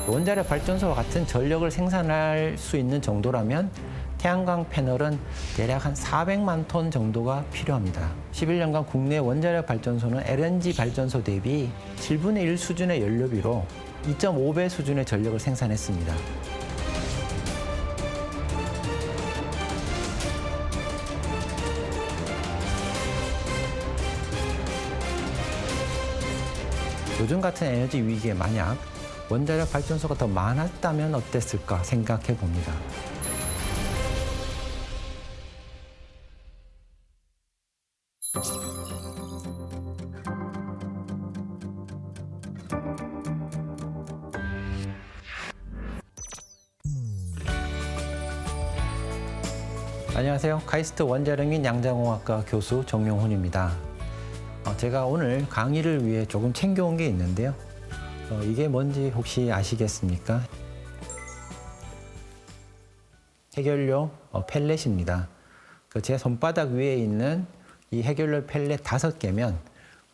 원자력 발전소와 같은 전력을 생산할 수 있는 정도라면 태양광 패널은 대략 한 400만 톤 정도가 필요합니다. 11년간 국내 원자력 발전소는 LNG 발전소 대비 7분의 1 수준의 연료비로 2.5배 수준의 전력을 생산했습니다. 요즘 같은 에너지 위기에 만약 원자력 발전소가 더 많았다면 어땠을까 생각해 봅니다. 안녕하세요. 카이스트 원자력 및 양자공학과 교수 정용훈입니다. 제가 오늘 강의를 위해 조금 챙겨온 게 있는데요. 이게 뭔지 혹시 아시겠습니까? 해결료 펠렛입니다. 제 손바닥 위에 있는 이 해결료 펠렛 5개면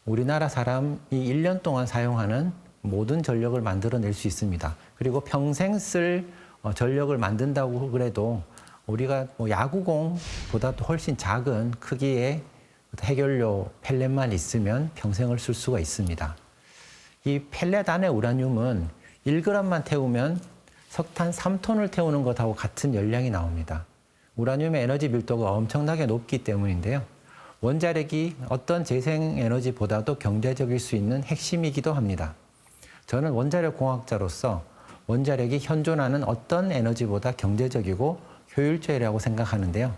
우리나라 사람이 1년 동안 사용하는 모든 전력을 만들어낼 수 있습니다. 그리고 평생 쓸 전력을 만든다고 그래도 우리가 야구공보다도 훨씬 작은 크기의 해결료 펠렛만 있으면 평생을 쓸 수가 있습니다. 이 펠렛 안에 우라늄은 1g만 태우면 석탄 3톤을 태우는 것하고 같은 열량이 나옵니다. 우라늄의 에너지 밀도가 엄청나게 높기 때문인데요. 원자력이 어떤 재생에너지보다도 경제적일 수 있는 핵심이기도 합니다. 저는 원자력 공학자로서 원자력이 현존하는 어떤 에너지보다 경제적이고 효율적이라고 생각하는데요.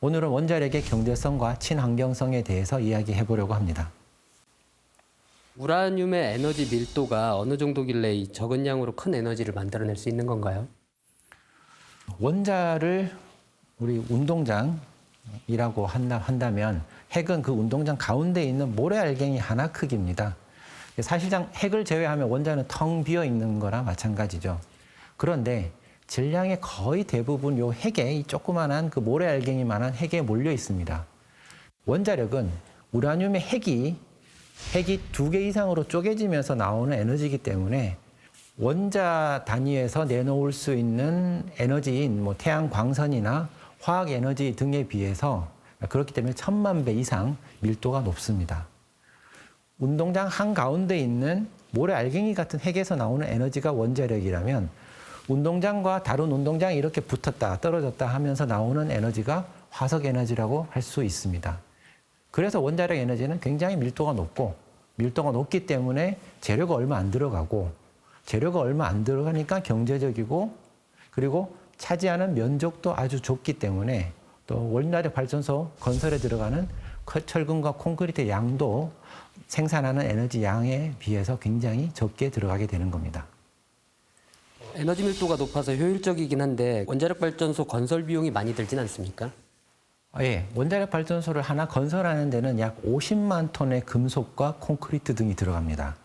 오늘은 원자력의 경제성과 친환경성에 대해서 이야기해 보려고 합니다. 우라늄의 에너지 밀도가 어느 정도길래 이 적은 양으로 큰 에너지를 만들어낼 수 있는 건가요? 원자를 우리 운동장이라고 한다면 핵은 그 운동장 가운데 있는 모래알갱이 하나 크기입니다. 사실상 핵을 제외하면 원자는 텅 비어 있는 거랑 마찬가지죠. 그런데 질량의 거의 대부분 요 핵에 이 조그만한 그 모래알갱이만한 핵에 몰려 있습니다. 원자력은 우라늄의 핵이 2개 이상으로 쪼개지면서 나오는 에너지이기 때문에 원자 단위에서 내놓을 수 있는 에너지인 태양 광선이나 화학 에너지 등에 비해서 그렇기 때문에 1000만 배 이상 밀도가 높습니다. 운동장 한가운데 있는 모래알갱이 같은 핵에서 나오는 에너지가 원자력이라면 운동장과 다른 운동장이 이렇게 붙었다 떨어졌다 하면서 나오는 에너지가 화석 에너지라고 할 수 있습니다. 그래서 원자력 에너지는 굉장히 밀도가 높고 밀도가 높기 때문에 재료가 얼마 안 들어가고 재료가 얼마 안 들어가니까 경제적이고 그리고 차지하는 면적도 아주 좁기 때문에 또 원자력 발전소 건설에 들어가는 철근과 콘크리트의 양도 생산하는 에너지 양에 비해서 굉장히 적게 들어가게 되는 겁니다. 에너지 밀도가 높아서 효율적이긴 한데 원자력 발전소 건설 비용이 많이 들진 않습니까? 예, 원자력 발전소를 하나 건설하는 데는 약 50만 톤의 금속과 콘크리트 등이 들어갑니다.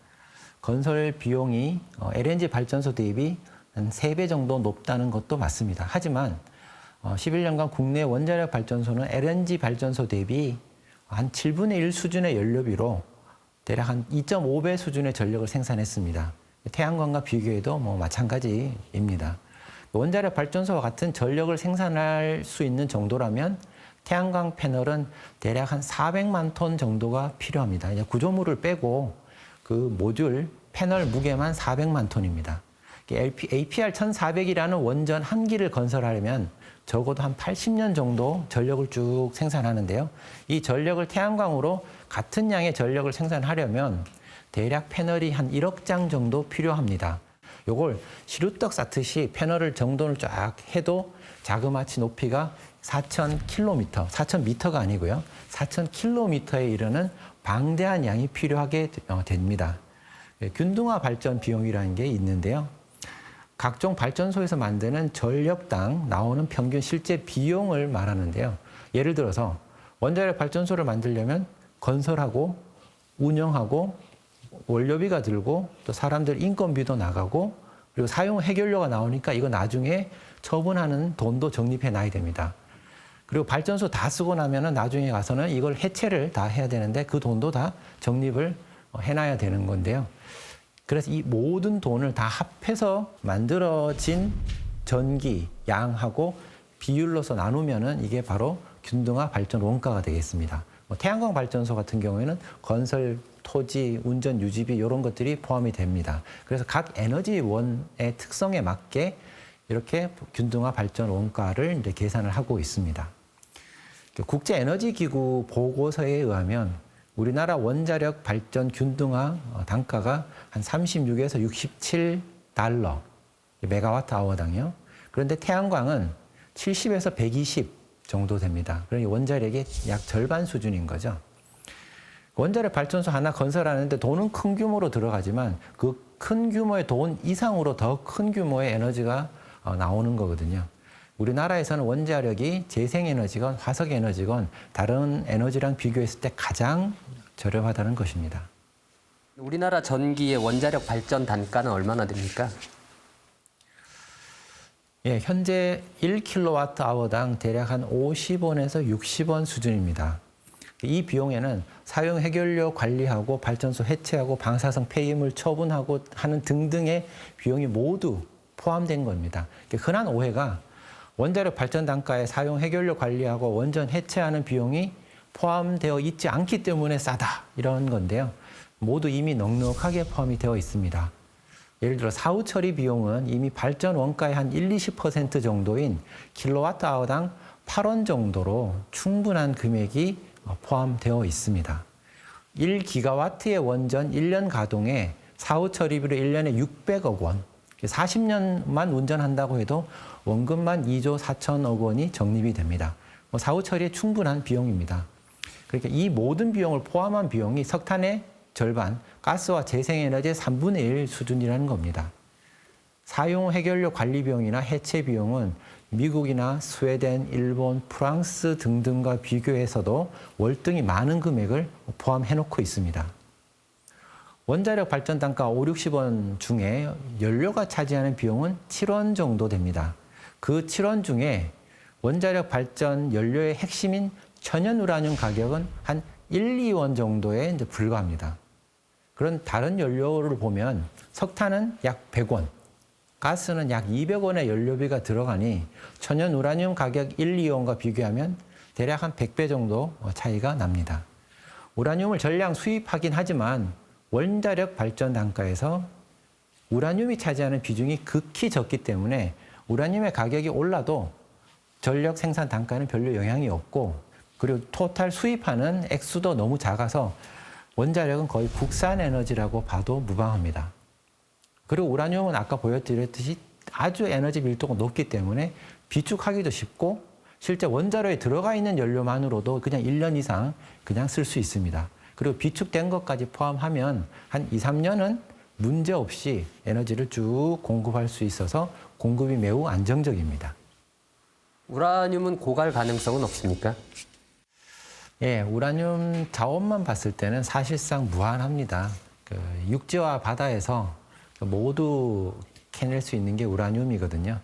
건설 비용이 LNG 발전소 대비 한 3배 정도 높다는 것도 맞습니다. 하지만 11년간 국내 원자력 발전소는 LNG 발전소 대비 한 7분의 1 수준의 연료비로 대략 한 2.5배 수준의 전력을 생산했습니다. 태양광과 비교해도 마찬가지입니다. 원자력 발전소와 같은 전력을 생산할 수 있는 정도라면 태양광 패널은 대략 한 400만 톤 정도가 필요합니다. 구조물을 빼고 그 모듈 패널 무게만 400만 톤입니다. APR 1400이라는 원전 한 기를 건설하려면 적어도 한 80년 정도 전력을 쭉 생산하는데요. 이 전력을 태양광으로 같은 양의 전력을 생산하려면 대략 패널이 한 1억 장 정도 필요합니다. 요걸 시루떡 쌓듯이 패널을 정돈을 쫙 해도 자그마치 높이가 4,000km, 4,000m가 아니고요. 4,000km에 이르는 방대한 양이 필요하게 됩니다. 균등화 발전 비용이라는 게 있는데요. 각종 발전소에서 만드는 전력당 나오는 평균 실제 비용을 말하는데요. 예를 들어서 원자력 발전소를 만들려면 건설하고 운영하고 원료비가 들고 또 사람들 인건비도 나가고 그리고 사용 해결료가 나오니까 이거 나중에 처분하는 돈도 적립해 놔야 됩니다. 그리고 발전소 다 쓰고 나면은 나중에 가서는 이걸 해체를 다 해야 되는데 그 돈도 다 적립을 해놔야 되는 건데요. 그래서 이 모든 돈을 다 합해서 만들어진 전기 양하고 비율로서 나누면은 이게 바로 균등화 발전 원가가 되겠습니다. 태양광 발전소 같은 경우에는 건설, 토지, 운전, 유지비 이런 것들이 포함이 됩니다. 그래서 각 에너지원의 특성에 맞게 이렇게 균등화 발전 원가를 이제 계산을 하고 있습니다. 국제에너지기구 보고서에 의하면 우리나라 원자력 발전 균등화 단가가 한 36에서 67달러 메가와트 아워당요. 그런데 태양광은 70에서 120 정도 됩니다. 그러니 원자력의 약 절반 수준인 거죠. 원자력 발전소 하나 건설하는데 돈은 큰 규모로 들어가지만 그 큰 규모의 돈 이상으로 더 큰 규모의 에너지가 나오는 거거든요. 우리나라에서는 원자력이 재생에너지건 화석에너지건 다른 에너지랑 비교했을 때 가장 저렴하다는 것입니다. 우리나라 전기의 원자력 발전 단가는 얼마나 됩니까? 예, 현재 1kWh당 대략 한 50원에서 60원 수준입니다. 이 비용에는 사용 해결료 관리하고 발전소 해체하고 방사성 폐기물 처분하고 하는 등등의 비용이 모두 포함된 겁니다. 흔한 오해가 원자력 발전 단가에 사용 해결료 관리하고 원전 해체하는 비용이 포함되어 있지 않기 때문에 싸다 이런 건데요. 모두 이미 넉넉하게 포함이 되어 있습니다. 예를 들어 사후 처리 비용은 이미 발전 원가의 한 20% 정도인 킬로와트아워당 8원 정도로 충분한 금액이 포함되어 있습니다. 1기가와트의 원전 1년 가동에 사후 처리비로 1년에 600억 원, 40년만 운전한다고 해도 원금만 2조 4천억 원이 적립이 됩니다. 사후 처리에 충분한 비용입니다. 그러니까 이 모든 비용을 포함한 비용이 석탄의 절반, 가스와 재생에너지의 3분의 1 수준이라는 겁니다. 사용 해결료 관리 비용이나 해체 비용은 미국이나 스웨덴, 일본, 프랑스 등등과 비교해서도 월등히 많은 금액을 포함해놓고 있습니다. 원자력 발전 단가 5, 60원 중에 연료가 차지하는 비용은 7원 정도 됩니다. 그 7원 중에 원자력 발전 연료의 핵심인 천연 우라늄 가격은 한 1, 2원 정도에 이제 불과합니다. 그런 다른 연료를 보면 석탄은 약 100원, 가스는 약 200원의 연료비가 들어가니 천연 우라늄 가격 1, 2원과 비교하면 대략 한 100배 정도 차이가 납니다. 우라늄을 전량 수입하긴 하지만 원자력 발전 단가에서 우라늄이 차지하는 비중이 극히 적기 때문에 우라늄의 가격이 올라도 전력 생산 단가는 별로 영향이 없고 그리고 토탈 수입하는 액수도 너무 작아서 원자력은 거의 국산 에너지라고 봐도 무방합니다. 그리고 우라늄은 아까 보여드렸듯이 아주 에너지 밀도가 높기 때문에 비축하기도 쉽고 실제 원자로에 들어가 있는 연료만으로도 그냥 1년 이상 그냥 쓸 수 있습니다. 그리고 비축된 것까지 포함하면 한 2, 3년은 문제없이 에너지를 쭉 공급할 수 있어서 공급이 매우 안정적입니다. 우라늄은 고갈 가능성은 없습니까? 예, 우라늄 자원만 봤을 때는 사실상 무한합니다. 육지와 바다에서 모두 캐낼 수 있는 게 우라늄이거든요.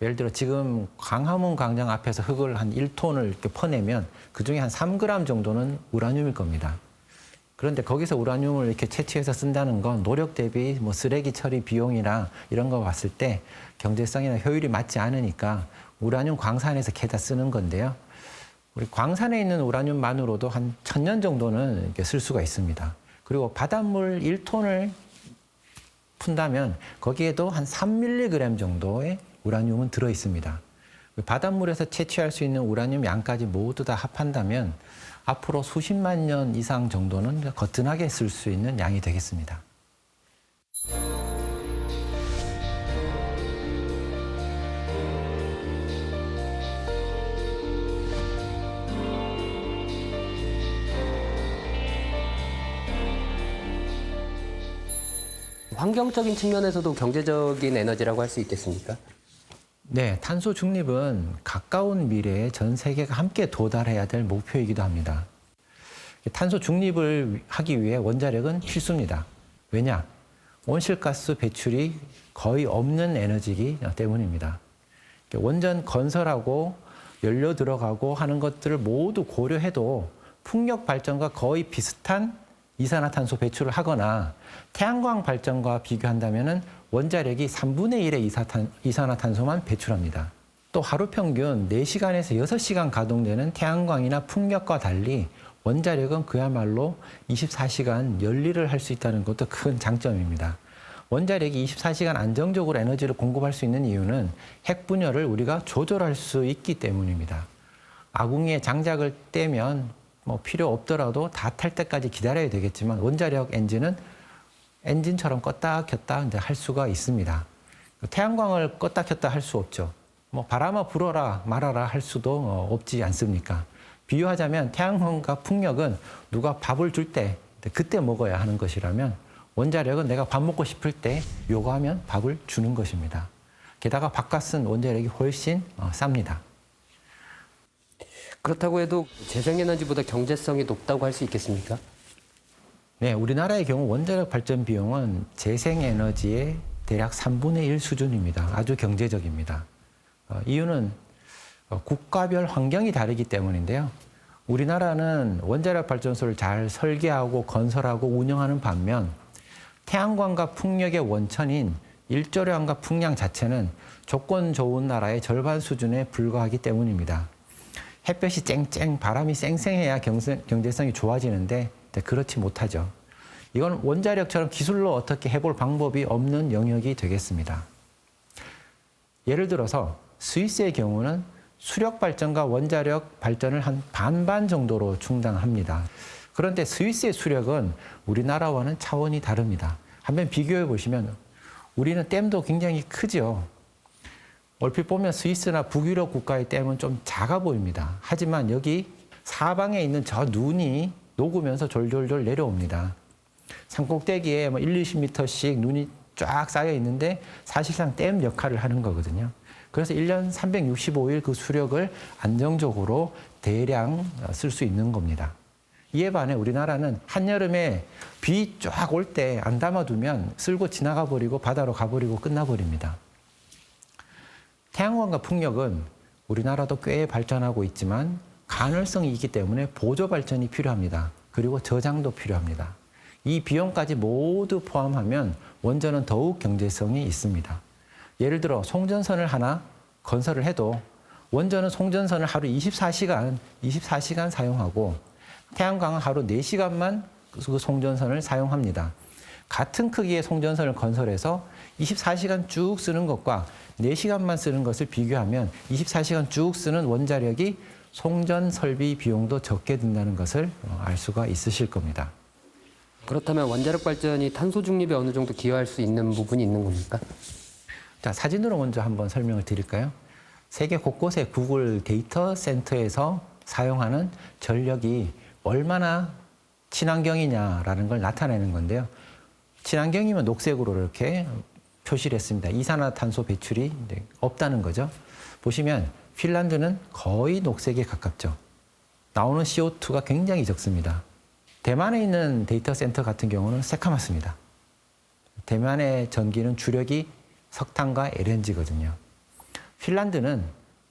예를 들어 지금 광화문 광장 앞에서 흙을 한 1톤을 이렇게 퍼내면 그중에 한 3g 정도는 우라늄일 겁니다. 그런데 거기서 우라늄을 이렇게 채취해서 쓴다는 건 노력 대비 뭐 쓰레기 처리 비용이나 이런 거 봤을 때 경제성이나 효율이 맞지 않으니까 우라늄 광산에서 캐다 쓰는 건데요. 우리 광산에 있는 우라늄만으로도 한 1000년 정도는 이렇게 쓸 수가 있습니다. 그리고 바닷물 1톤을 푼다면 거기에도 한 3mg 정도의 우라늄은 들어 있습니다. 바닷물에서 채취할 수 있는 우라늄 양까지 모두 다 합한다면 앞으로 수십만 년 이상 정도는 거뜬하게 쓸 수 있는 양이 되겠습니다. 환경적인 측면에서도 경제적인 에너지라고 할 수 있겠습니까? 네, 탄소 중립은 가까운 미래에 전 세계가 함께 도달해야 될 목표이기도 합니다. 탄소 중립을 하기 위해 원자력은 필수입니다. 왜냐? 온실가스 배출이 거의 없는 에너지이기 때문입니다. 원전 건설하고 연료 들어가고 하는 것들을 모두 고려해도 풍력 발전과 거의 비슷한 이산화탄소 배출을 하거나 태양광 발전과 비교한다면 원자력이 3분의 1의 이산화탄소만 배출합니다. 또 하루 평균 4시간에서 6시간 가동되는 태양광이나 풍력과 달리 원자력은 그야말로 24시간 열일을 할 수 있다는 것도 큰 장점입니다. 원자력이 24시간 안정적으로 에너지를 공급할 수 있는 이유는 핵 분열을 우리가 조절할 수 있기 때문입니다. 아궁이에 장작을 떼면 필요 없더라도 다 탈 때까지 기다려야 되겠지만 원자력 엔진은 엔진처럼 껐다 켰다 할 수가 있습니다. 태양광을 껐다 켰다 할 수 없죠. 바람아 불어라 말아라 할 수도 없지 않습니까? 비유하자면 태양광과 풍력은 누가 밥을 줄 때 그때 먹어야 하는 것이라면 원자력은 내가 밥 먹고 싶을 때 요구하면 밥을 주는 것입니다. 게다가 바깥은 원자력이 훨씬 쌉니다. 그렇다고 해도 재생에너지보다 경제성이 높다고 할 수 있겠습니까? 네, 우리나라의 경우 원자력 발전 비용은 재생에너지의 대략 3분의 1 수준입니다. 아주 경제적입니다. 이유는 국가별 환경이 다르기 때문인데요. 우리나라는 원자력 발전소를 잘 설계하고 건설하고 운영하는 반면 태양광과 풍력의 원천인 일조량과 풍량 자체는 조건 좋은 나라의 절반 수준에 불과하기 때문입니다. 햇볕이 쨍쨍, 바람이 쌩쌩해야 경제성이 좋아지는데 그렇지 못하죠. 이건 원자력처럼 기술로 어떻게 해볼 방법이 없는 영역이 되겠습니다. 예를 들어서 스위스의 경우는 수력 발전과 원자력 발전을 한 반반 정도로 충당합니다. 그런데 스위스의 수력은 우리나라와는 차원이 다릅니다. 한번 비교해 보시면 우리는 댐도 굉장히 크죠. 얼핏 보면 스위스나 북유럽 국가의 댐은 좀 작아 보입니다. 하지만 여기 사방에 있는 저 눈이 녹으면서 졸졸졸 내려옵니다. 산꼭대기에 1, 20m씩 눈이 쫙 쌓여 있는데 사실상 댐 역할을 하는 거거든요. 그래서 1년 365일 그 수력을 안정적으로 대량 쓸 수 있는 겁니다. 이에 반해 우리나라는 한여름에 비 쫙 올 때 안 담아두면 쓸고 지나가 버리고 바다로 가버리고 끝나버립니다. 태양광과 풍력은 우리나라도 꽤 발전하고 있지만 간헐성이 있기 때문에 보조 발전이 필요합니다. 그리고 저장도 필요합니다. 이 비용까지 모두 포함하면 원전은 더욱 경제성이 있습니다. 예를 들어 송전선을 하나 건설을 해도 원전은 송전선을 하루 24시간 사용하고 태양광은 하루 4시간만 그 송전선을 사용합니다. 같은 크기의 송전선을 건설해서 24시간 쭉 쓰는 것과 4시간만 쓰는 것을 비교하면 24시간 쭉 쓰는 원자력이 송전 설비 비용도 적게 든다는 것을 알 수가 있으실 겁니다. 그렇다면 원자력 발전이 탄소 중립에 어느 정도 기여할 수 있는 부분이 있는 겁니까? 자, 사진으로 먼저 한번 설명을 드릴까요? 세계 곳곳의 구글 데이터 센터에서 사용하는 전력이 얼마나 친환경이냐라는 걸 나타내는 건데요. 친환경이면 녹색으로 이렇게 표시를 했습니다. 이산화탄소 배출이 없다는 거죠. 보시면 핀란드는 거의 녹색에 가깝죠. 나오는 CO2가 굉장히 적습니다. 대만에 있는 데이터 센터 같은 경우는 새카맣습니다. 대만의 전기는 주력이 석탄과 LNG거든요. 핀란드는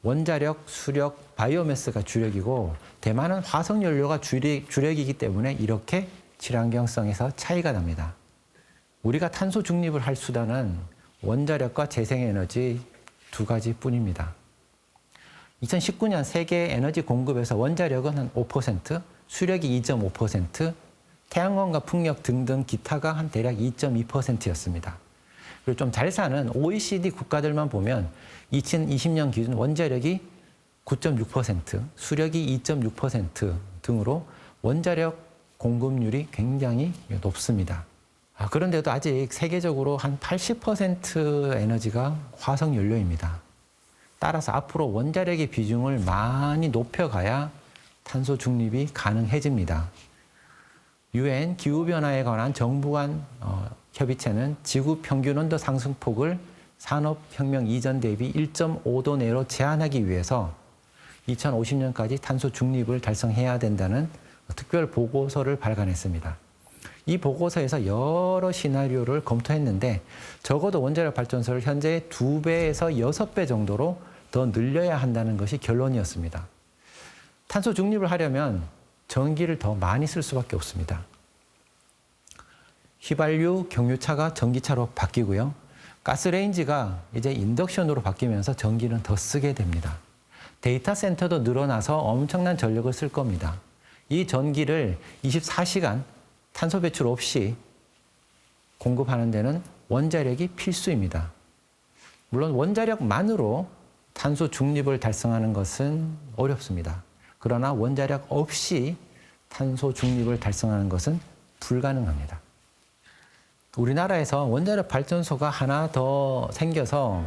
원자력, 수력, 바이오매스가 주력이고 대만은 화석연료가 주력이기 때문에 이렇게 친환경성에서 차이가 납니다. 우리가 탄소 중립을 할 수단은 원자력과 재생에너지 두 가지뿐입니다. 2019년 세계 에너지 공급에서 원자력은 한 5%, 수력이 2.5%, 태양광과 풍력 등등 기타가 한 대략 2.2%였습니다. 그리고 좀 잘 사는 OECD 국가들만 보면 2020년 기준 원자력이 9.6%, 수력이 2.6% 등으로 원자력 공급률이 굉장히 높습니다. 그런데도 아직 세계적으로 한 80% 에너지가 화석연료입니다. 따라서 앞으로 원자력의 비중을 많이 높여가야 탄소 중립이 가능해집니다. UN 기후변화에 관한 정부 간 협의체는 지구 평균 온도 상승폭을 산업혁명 이전 대비 1.5도 내로 제한하기 위해서 2050년까지 탄소 중립을 달성해야 된다는 특별 보고서를 발간했습니다. 이 보고서에서 여러 시나리오를 검토했는데 적어도 원자력 발전소를 현재의 2배에서 6배 정도로 더 늘려야 한다는 것이 결론이었습니다. 탄소 중립을 하려면 전기를 더 많이 쓸 수밖에 없습니다. 휘발유, 경유차가 전기차로 바뀌고요. 가스레인지가 이제 인덕션으로 바뀌면서 전기는 더 쓰게 됩니다. 데이터 센터도 늘어나서 엄청난 전력을 쓸 겁니다. 이 전기를 24시간 탄소 배출 없이 공급하는 데는 원자력이 필수입니다. 물론 원자력만으로 탄소 중립을 달성하는 것은 어렵습니다. 그러나 원자력 없이 탄소 중립을 달성하는 것은 불가능합니다. 우리나라에서 원자력 발전소가 하나 더 생겨서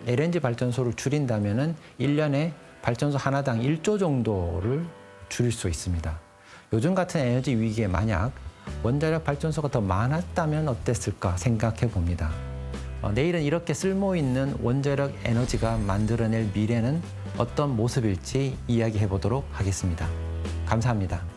LNG 발전소를 줄인다면 1년에 발전소 하나당 1조 정도를 줄일 수 있습니다. 요즘 같은 에너지 위기에 만약 원자력 발전소가 더 많았다면 어땠을까 생각해 봅니다. 내일은 이렇게 쓸모 있는 원자력 에너지가 만들어낼 미래는 어떤 모습일지 이야기해 보도록 하겠습니다. 감사합니다.